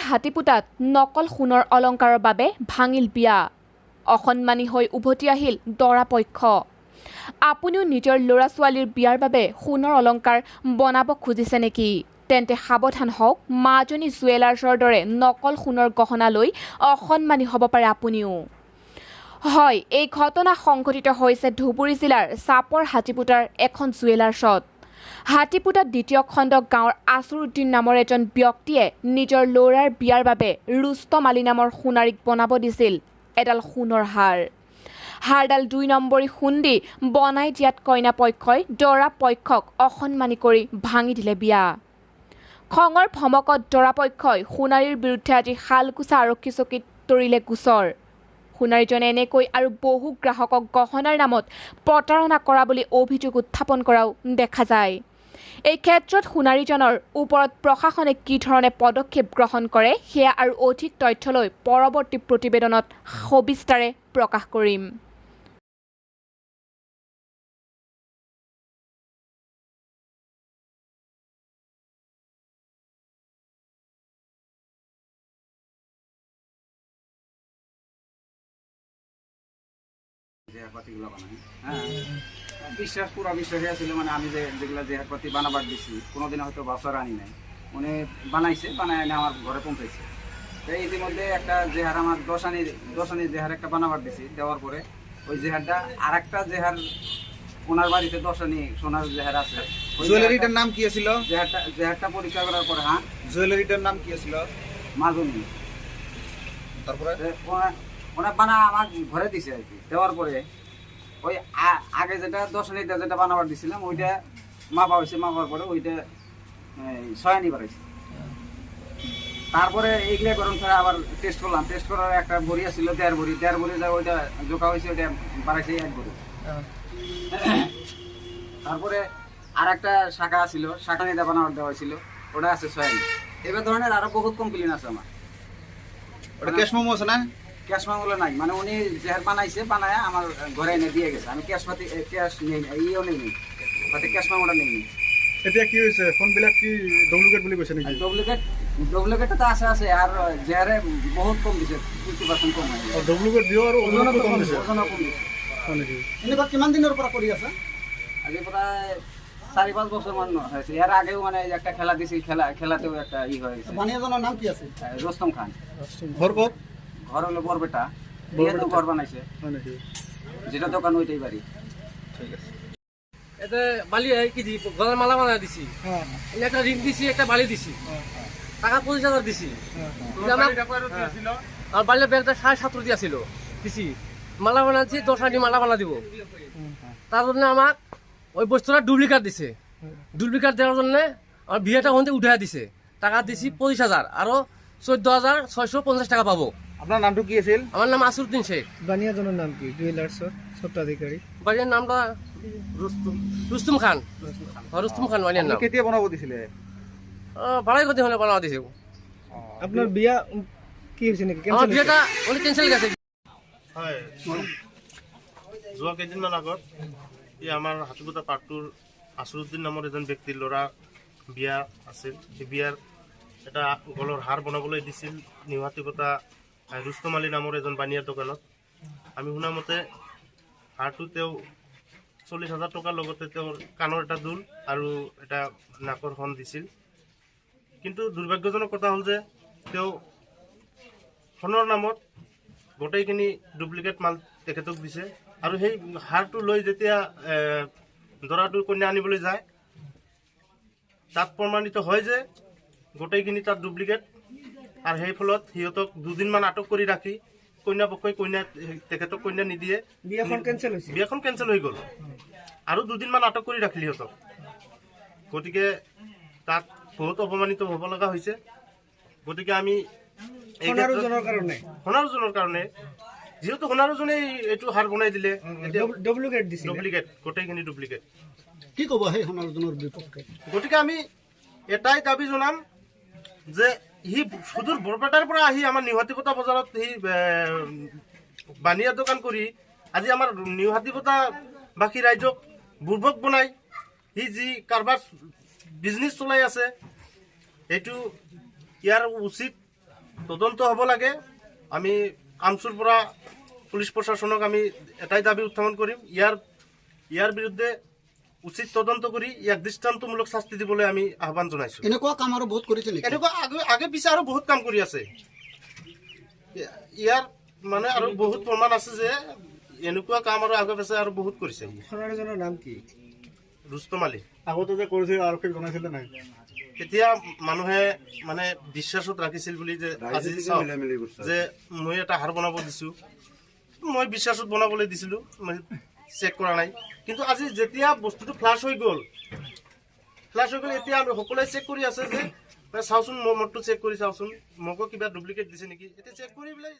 হাতীপুতাত নকল সোণৰ অলংকাৰৰ বাবে ভাঙিল বিয়া অসন্মানী হৈ উভতি আহিল দৰা পক্ষ আপুনিও নিজৰ ল'ৰা ছোৱালীৰ বিয়াৰ বাবে সোণৰ অলংকাৰ বনাব খুজিছে নেকি তেন্তে সাৱধান হওক মাজনী জুৱেলাৰ্ছৰ দৰে নকল সোণৰ গহনা লৈ অসন্মানী হ'ব পাৰে আপুনিও হয় এই ঘটনা সংঘটিত হৈছে ধুবুৰী জিলাৰ চাপৰ হাতীপুতাৰ এখন জুৱেলাৰ্ছত হাতীপুতাত দ্বিতীয় খণ্ড গাঁৱৰ আসুৰুদ্দিন নামৰ এজন ব্যক্তিয়ে নিজৰ ল'ৰাৰ বিয়াৰ বাবে ৰুস্তম আলী নামৰ সোণাৰীক বনাব দিছিল এডাল সোণৰ হাৰডাল 2 নম্বৰী সোণ দি বনাই দিয়াত কইনা পক্ষই দৰা পক্ষক অসন্মানী কৰি ভাঙি দিলে বিয়া খঙৰ ভমকত দৰা পক্ষই সোণাৰীৰ বিৰুদ্ধে আজি শালকুচা আৰক্ষী চকীত তৰিলে গোচৰ সোণাৰীজনে এনেকৈ আৰু বহু গ্ৰাহকক গহনাৰ নামত প্ৰতাৰণা কৰা বুলি অভিযোগ উত্থাপন কৰাও দেখা যায় এই ক্ষেত্ৰত সোণাৰীজনৰ ওপৰত প্ৰশাসনে কি ধৰণে পদক্ষেপ গ্ৰহণ কৰে সেয়া আৰু অধিক তথ্য লৈ পৰৱৰ্তী প্ৰতিবেদনত সবিস্তাৰে প্ৰকাশ কৰিম বিশ্বাস পুরা বিশ্বাসী আছিল মানে আমি যেগুলা জেহারপাতি বানাবার দিছি কোনোদিন হয়তো বাসার আনি নাই উনি বানাইছে বানায় এনে আমার ঘরে পৌঁছাইছে তাই ইতিমধ্যে একটা জেহার আমার দশানি জেহার একটা বানাবার দিছি দেওয়ার পরে ওই জেহারটা আর একটা জেহার ওনার বাড়িতে দশানি সোনার জেহার আছে জুয়েলারিটার নাম কি ছিল জেহারটা পরীক্ষা করার পরে হ্যাঁ জুয়েলারিটার নাম কি ছিল মাজনী তারপরে ওনা বানা আমার ঘরে দিছে আর কি দেওয়ার পরে ওই আগে যেটা দশনীতে যেটা বানাবার দিছিলাম ওইটা মাপা হয়েছে মাপার পরে ওইটা ছয়ানি বাড়াইছে তারপরে এইগুলো গরম ছাড়া আবার টেস্ট করলাম টেস্ট করার একটা বড়ি ছিল 1.5 বড়ি যা ওইটা জোকা হয়েছে ওইটা বাড়াইছে 1 বড়ি তারপরে আর একটা শাখা ছিল শাখা নিতে বানাবার দেওয়া হয়েছিল ওটা আছে ছয়ানি এবার ধরনের আরো বহুত কমপ্লেন আছে আমার ওটা ক্যাশ মোমো আছে না ক্যাশ মামলা নাই মানে উনি জেহার বানাইছে বানায় আমার ঘরে এনে দিয়ে গেছে আমি ক্যাশ নেই ইও নেই তাতে ক্যাশ মামলা নেই এতিয়া কি হৈছে ফোনবিলাক কি ডুপ্লিকেট বুলি কৈছে নেকি ডুপ্লিকেট তো আছে আর জেহারে বহুত কম দিছে 50% কম হয় ডুপ্লিকেট দিও আৰু ওজনও কম দিছে কম দিছে এনেকুৱা কিমান দিনৰ পৰা কৰি আছে আজি প্রায় 4-5 বছর মান হয়েছে এর আগেও মানে একটা খেলা দিছিল খেলাতেও একটা ই হয়েছে বানিয়াজনের নাম কি আছে রোস্তম খান ঘর কত ঘর হলো বরবেটা বিয়ে তো ঘর বানাইছে যেটা দোকান ওইটাই বাড়ি ঠিক আছে এটা বালি কি দি গলার মালা বানাই দিছি একটা রিং দিছি একটা বালি দিছি টাকা 25,000 দিছি আর বালির ব্যাগটা 7.5 দিয়া ছিল দিছি মালা বানাচ্ছি 10 আটি মালা বানা দিব তার জন্য আমার ওই বস্তুটা ডুপ্লিকেট দিছে ডুপ্লিকেট দেওয়ার জন্য আমার বিয়েটা হতে উঠাই দিছে টাকা দিছি 25,000 আরো 14,650 টাকা পাবো আপনার নামটো কি আছিল আমার নাম আসুরউদ্দিন শেখ বানিয়াজনের নাম কি জুয়েলাৰ্সৰ স্বত্বাধিকাৰী বাড়িৰ নামটা ৰুস্তম খান ৰুস্তম খান বাড়িৰ নাম কেতিয়া বনাব দিছিলে ভাড়াই কৰতে হলে বানাও দিছে আপোনাৰ বিয়া কি হৈছে নেকি আমাৰ বিয়েটা উনি ক্যান্সেল গেছে হয় যোৱা কেইদিনমান আগত এই আমাৰ হাতীপুতা পাৰ্টটোৰ আসুৰুদ্দিন নামৰ এজন ব্যক্তিৰ ল'ৰা বিয়া আছিল সেই বিয়াৰ এটা গলৰ হাৰ বনাবলৈ দিছিল নিউ হাতীপুতা ৰুস্তম আলী নামৰ এজন বানিয়াৰ দোকানত আমি শুনা মতে হাৰটো তেওঁ 40,000 টকাৰ লগতে তেওঁৰ কাণৰ এটা দুল আৰু এটা নাকৰ খন দিছিল কিন্তু দুৰ্ভাগ্যজনক কথা হ'ল যে তেওঁ সোণৰ নামত গোটেইখিনি ডুপ্লিকেট মাল তেখেতক দিছে আৰু সেই হাৰটো লৈ যেতিয়া দৰাটোৰ কন্যা আনিবলৈ যায় তাত প্ৰমাণিত হয় যে গোটেইখিনি তাত ডুপ্লিকেট আৰু সেই ফলত সিহঁতক 2 দিনমান আটক কৰি ৰাখি কন্যা পক্ষই তেখেতক কন্যা নিদিয়ে বিয়াখন কেঞ্চেল হৈ গ'ল আৰু 2 দিনমান আটক কৰি ৰাখিল সিহঁতক গতিকে তাত বহুত অপমানিত হ'ব লগা হৈছে গতিকে আমি সোণাৰুজনৰ কাৰণে যেহেতু সোণাৰুজনে এইটো হাৰ বনাই দিলে ডুপ্লিকেট গোটেইখিনি ডুপ্লিকেট কি ক'ব সেই সোণাৰুজনৰ বিপক্ষে গতিকে আমি এটাই দাবী জনাম যে সি সুদূৰ বৰপেটাৰ পৰা আহি আমাৰ নিউ হাতীপতা বজাৰত সি বানিয়া দোকান কৰি আজি আমাৰ নিউ হাতীপতা বাকী ৰাইজক বুৰ্বক বনাই সি যি কাৰবাৰ বিজনেছ চলাই আছে এইটো ইয়াৰ উচিত তদন্ত হ'ব লাগে। আমি আমচুৰ পৰা পুলিচ প্ৰশাসনক আমি এটাই দাবী উত্থাপন কৰিম, ইয়াৰ বিৰুদ্ধে উচিত তদন্ত কৰি ইয়াক দৃষ্টান্তমূলক শাস্তি দিবলৈ আমি আহ্বান জনাইছোঁ। এনেকুৱা কাম আৰু বহুত কৰিছে নেকি? এনেকুৱা আগে পিছে আৰু বহুত কাম কৰি আছে। ইয়াৰ মানে আৰু বহুত প্ৰমাণ আছে যে এনেকুৱা কাম আৰু আগে পিছে আৰু বহুত কৰিছে। সোণাৰীজনৰ নাম কি? ৰুস্তম আলী। আগতে যে কৰিছিল আৰক্ষীক জনাইছিলে নাই? এতিয়া মানুহে মানে বিশ্বাসত ৰাখিছিল বুলি যে আজি চাওক যে মই এটা হাৰ বনাব দিছোঁ, মই বিশ্বাসত বনাবলৈ দিছিলোঁ, মই চেক কৰা নাই। কিন্তু আজি যেতিয়া বস্তুটো ফ্লাছ হৈ গ'ল, এতিয়া আমি সকলোৱে চেক কৰি আছে যে চাওচোন মোৰ মদটো চেক কৰি চাওচোন, মোকো কিবা ডুপ্লিকেট দিছে নেকি, এতিয়া চেক কৰি পেলাই